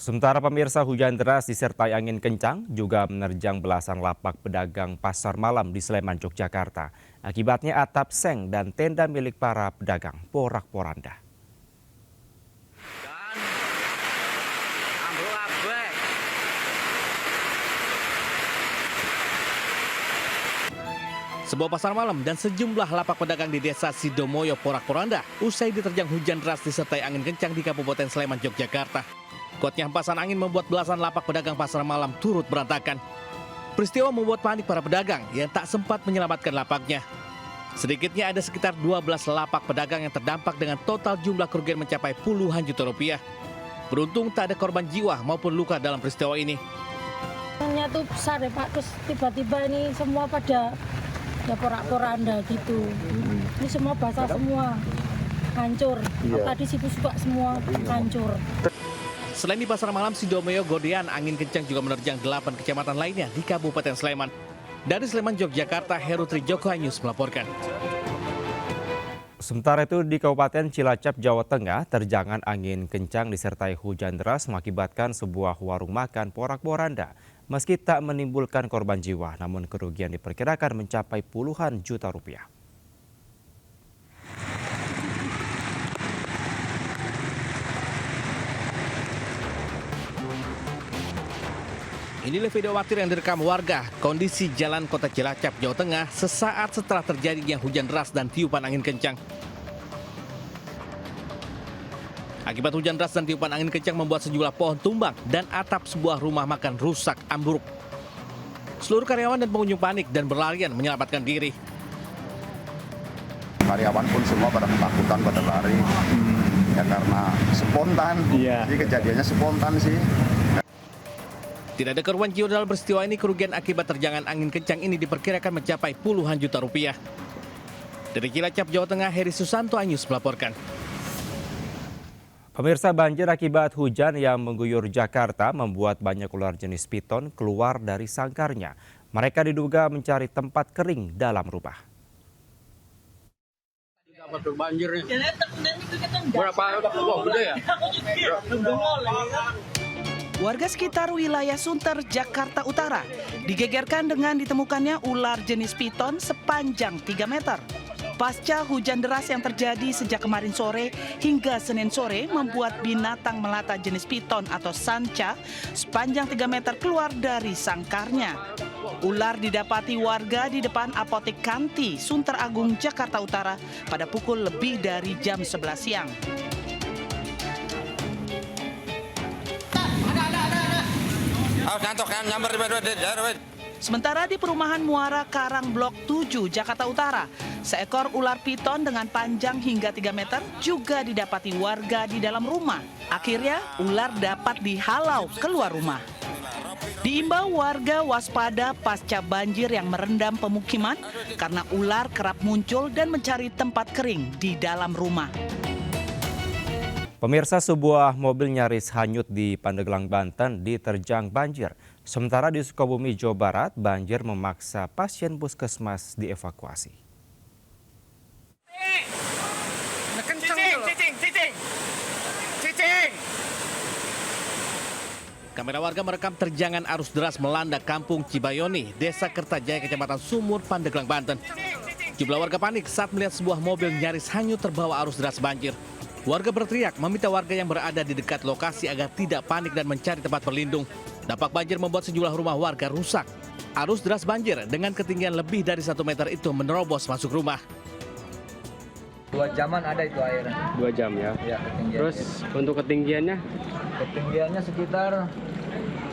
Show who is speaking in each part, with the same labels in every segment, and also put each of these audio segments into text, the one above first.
Speaker 1: Sementara pemirsa, hujan deras disertai angin kencang juga menerjang belasan lapak pedagang pasar malam di Sleman, Yogyakarta. Akibatnya atap seng dan tenda milik para pedagang porak-poranda.
Speaker 2: Sebuah pasar malam dan sejumlah lapak pedagang di desa Sidomoyo porak-poranda usai diterjang hujan deras disertai angin kencang di Kabupaten Sleman, Yogyakarta. Kuatnya hempasan angin membuat belasan lapak pedagang pasar malam turut berantakan. Peristiwa membuat panik para pedagang yang tak sempat menyelamatkan lapaknya. Sedikitnya ada sekitar 12 lapak pedagang yang terdampak dengan total jumlah kerugian mencapai puluhan juta rupiah. Beruntung tak ada korban jiwa maupun luka dalam peristiwa ini.
Speaker 3: Anginnya tuh besar ya Pak, terus tiba-tiba ini semua pada ya porak-poranda gitu. Ini semua basah semua, hancur. Tadi situ juga semua hancur.
Speaker 2: Selain di pasar malam Sidomoyo Godean, angin kencang juga menerjang 8 kecamatan lainnya di Kabupaten Sleman. Dari Sleman, Yogyakarta, Heru Trijoko News melaporkan.
Speaker 1: Sementara itu di Kabupaten Cilacap, Jawa Tengah, terjangan angin kencang disertai hujan deras mengakibatkan sebuah warung makan porak-poranda. Meski tak menimbulkan korban jiwa, namun kerugian diperkirakan mencapai puluhan juta rupiah.
Speaker 2: Inilah video amatir yang direkam warga kondisi jalan kota Cilacap, Jawa Tengah sesaat setelah terjadinya hujan deras dan tiupan angin kencang. Akibat hujan deras dan tiupan angin kencang membuat sejumlah pohon tumbang dan atap sebuah rumah makan rusak ambruk. Seluruh karyawan dan pengunjung panik dan berlarian menyelamatkan diri.
Speaker 4: Karyawan pun semua pada ketakutan, pada lari. Ya karena spontan, jadi kejadiannya spontan sih.
Speaker 2: Tidak ada korban jiwa dalam peristiwa ini. Kerugian akibat terjangan angin kencang ini diperkirakan mencapai puluhan juta rupiah. Dari Cilacap, Jawa Tengah, Heri Susanto News melaporkan.
Speaker 1: Pemirsa, banjir akibat hujan yang mengguyur Jakarta membuat banyak ular jenis piton keluar dari sangkarnya. Mereka diduga mencari tempat kering dalam rumah.
Speaker 5: Banjir nih. Berapa gede ya?
Speaker 6: Warga sekitar wilayah Sunter, Jakarta Utara digegerkan dengan ditemukannya ular jenis piton sepanjang 3 meter. Pasca hujan deras yang terjadi sejak kemarin sore hingga Senin sore membuat binatang melata jenis piton atau sanca sepanjang 3 meter keluar dari sangkarnya. Ular didapati warga di depan Apotek Kanti, Sunter Agung, Jakarta Utara pada pukul lebih dari jam 11 siang. Sementara di perumahan Muara Karang Blok 7, Jakarta Utara, seekor ular piton dengan panjang hingga 3 meter juga didapati warga di dalam rumah. Akhirnya, ular dapat dihalau keluar rumah. Diimbau warga waspada pasca banjir yang merendam pemukiman karena ular kerap muncul dan mencari tempat kering di dalam rumah.
Speaker 1: Pemirsa, sebuah mobil nyaris hanyut di Pandeglang, Banten diterjang banjir. Sementara di Sukabumi, Jawa Barat, banjir memaksa pasien puskesmas dievakuasi.
Speaker 2: Kamera warga merekam terjangan arus deras melanda Kampung Cibayoni, Desa Kertajaya, Kecamatan Sumur, Pandeglang, Banten. Jumlah warga panik saat melihat sebuah mobil nyaris hanyut terbawa arus deras banjir. Warga berteriak meminta warga yang berada di dekat lokasi agar tidak panik dan mencari tempat berlindung. Dampak banjir membuat sejumlah rumah warga rusak. Arus deras banjir dengan ketinggian lebih dari 1 meter itu menerobos masuk rumah.
Speaker 7: 2 jaman ada itu air.
Speaker 5: 2 jam ya?
Speaker 7: Ya, ketinggian.
Speaker 5: Terus untuk ketinggiannya?
Speaker 7: Ketinggiannya sekitar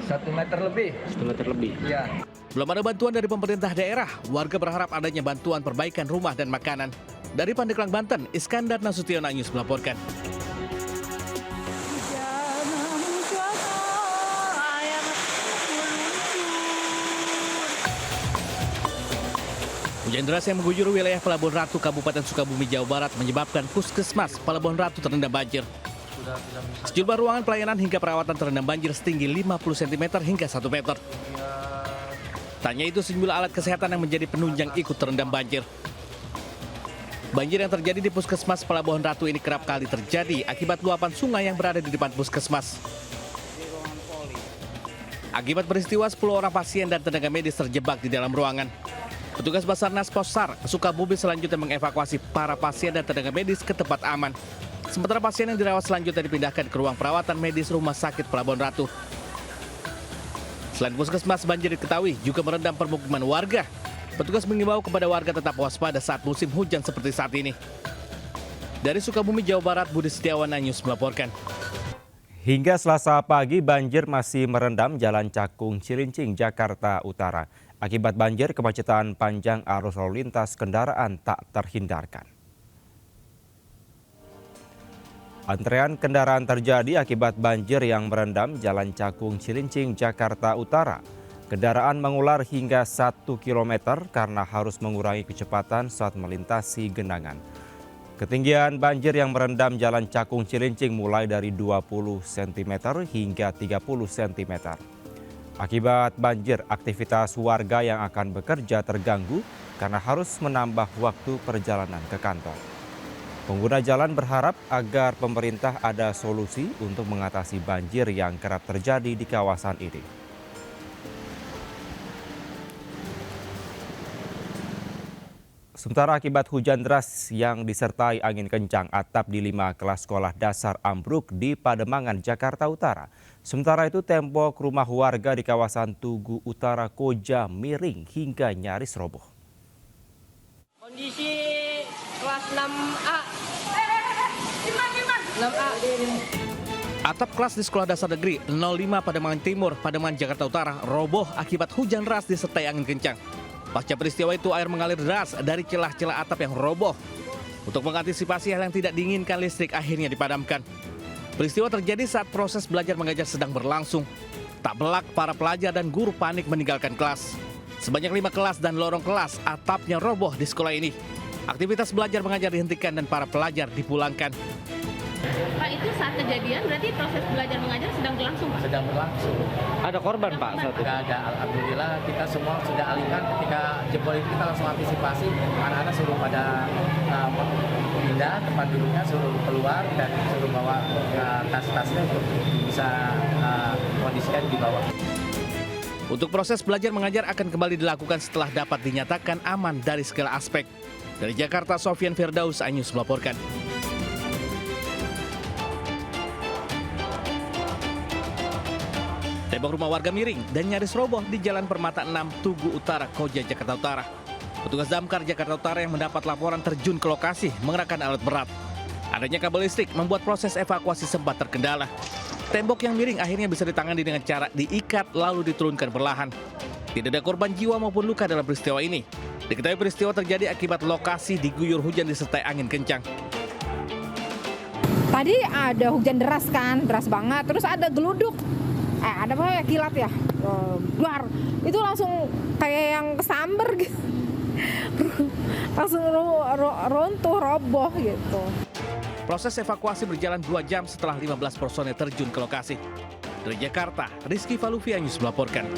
Speaker 7: 1 meter lebih.
Speaker 5: 1 meter lebih?
Speaker 7: Ya.
Speaker 2: Belum ada bantuan dari pemerintah daerah. Warga berharap adanya bantuan perbaikan rumah dan makanan. Dari Pandeglang, Banten, Iskandar Nasution News melaporkan. Hujan deras yang mengguyur wilayah Pelabuhan Ratu, Kabupaten Sukabumi, Jawa Barat menyebabkan puskesmas Pelabuhan Ratu terendam banjir. Sejumlah ruangan pelayanan hingga perawatan terendam banjir setinggi 50 cm hingga 1 meter. Tanya itu sejumlah alat kesehatan yang menjadi penunjang ikut terendam banjir. Banjir yang terjadi di Puskesmas Pelabuhan Ratu ini kerap kali terjadi akibat luapan sungai yang berada di depan puskesmas. Akibat peristiwa, 10 orang pasien dan tenaga medis terjebak di dalam ruangan. Petugas Basarnas Possar Sukabumi selanjutnya mengevakuasi para pasien dan tenaga medis ke tempat aman. Sementara pasien yang dirawat selanjutnya dipindahkan ke ruang perawatan medis Rumah Sakit Pelabuhan Ratu. Selain puskesmas, banjir diketahui juga merendam permukiman warga. Petugas mengimbau kepada warga tetap waspada saat musim hujan seperti saat ini. Dari Sukabumi, Jawa Barat, Budi Setiawan, News melaporkan.
Speaker 1: Hingga Selasa pagi, banjir masih merendam Jalan Cakung Cilincing, Jakarta Utara. Akibat banjir, kemacetan panjang arus lalu lintas kendaraan tak terhindarkan. Antrean kendaraan terjadi akibat banjir yang merendam Jalan Cakung Cilincing, Jakarta Utara. Kendaraan mengular hingga 1 km karena harus mengurangi kecepatan saat melintasi genangan. Ketinggian banjir yang merendam Jalan Cakung Cilincing mulai dari 20 cm hingga 30 cm. Akibat banjir, aktivitas warga yang akan bekerja terganggu karena harus menambah waktu perjalanan ke kantor. Pengguna jalan berharap agar pemerintah ada solusi untuk mengatasi banjir yang kerap terjadi di kawasan ini. Sementara akibat hujan deras yang disertai angin kencang, atap di 5 kelas sekolah dasar ambruk di Pademangan, Jakarta Utara. Sementara itu tembok rumah warga di kawasan Tugu Utara Koja miring hingga nyaris roboh.
Speaker 8: Kondisi kelas 6A. 6A.
Speaker 2: Atap kelas di Sekolah Dasar Negeri 05 Pademangan Timur, Pademangan, Jakarta Utara roboh akibat hujan deras disertai angin kencang. Pasca peristiwa itu, air mengalir deras dari celah-celah atap yang roboh. Untuk mengantisipasi hal yang tidak diinginkan, listrik akhirnya dipadamkan. Peristiwa terjadi saat proses belajar mengajar sedang berlangsung. Tak pelak, para pelajar dan guru panik meninggalkan kelas. Sebanyak 5 kelas dan lorong kelas atapnya roboh di sekolah ini. Aktivitas belajar mengajar dihentikan dan para pelajar dipulangkan.
Speaker 9: Pak, itu saat kejadian berarti proses belajar mengajar sedang berlangsung, Pak?
Speaker 7: Sedang berlangsung.
Speaker 5: Ada korban, Pak?
Speaker 7: Tidak ada, alhamdulillah kita semua sudah alihkan. Ketika jebol itu kita langsung antisipasi, anak-anak suruh pada pindah tempat duduknya, suruh keluar dan suruh bawa tas-tasnya untuk bisa kondisikan di bawah.
Speaker 2: Untuk proses belajar mengajar akan kembali dilakukan setelah dapat dinyatakan aman dari segala aspek. Dari Jakarta, Sofyan Firdaus, News melaporkan. Tembok rumah warga miring dan nyaris roboh di Jalan Permata 6, Tugu Utara, Koja, Jakarta Utara. Petugas damkar Jakarta Utara yang mendapat laporan terjun ke lokasi mengerahkan alat berat. Adanya kabel listrik membuat proses evakuasi sempat terkendala. Tembok yang miring akhirnya bisa ditangani dengan cara diikat lalu diturunkan perlahan. Tidak ada korban jiwa maupun luka dalam peristiwa ini. Diketahui peristiwa terjadi akibat lokasi diguyur hujan disertai angin kencang.
Speaker 10: Tadi ada hujan deras kan, deras banget. Terus ada geluduk. Ada apa ya, kilat ya, luar itu langsung kayak yang kesamber gitu, langsung runtuh, roboh gitu.
Speaker 2: Proses evakuasi berjalan 2 jam setelah 15 personel terjun ke lokasi. Dari Jakarta, Rizky Falufi, News melaporkan.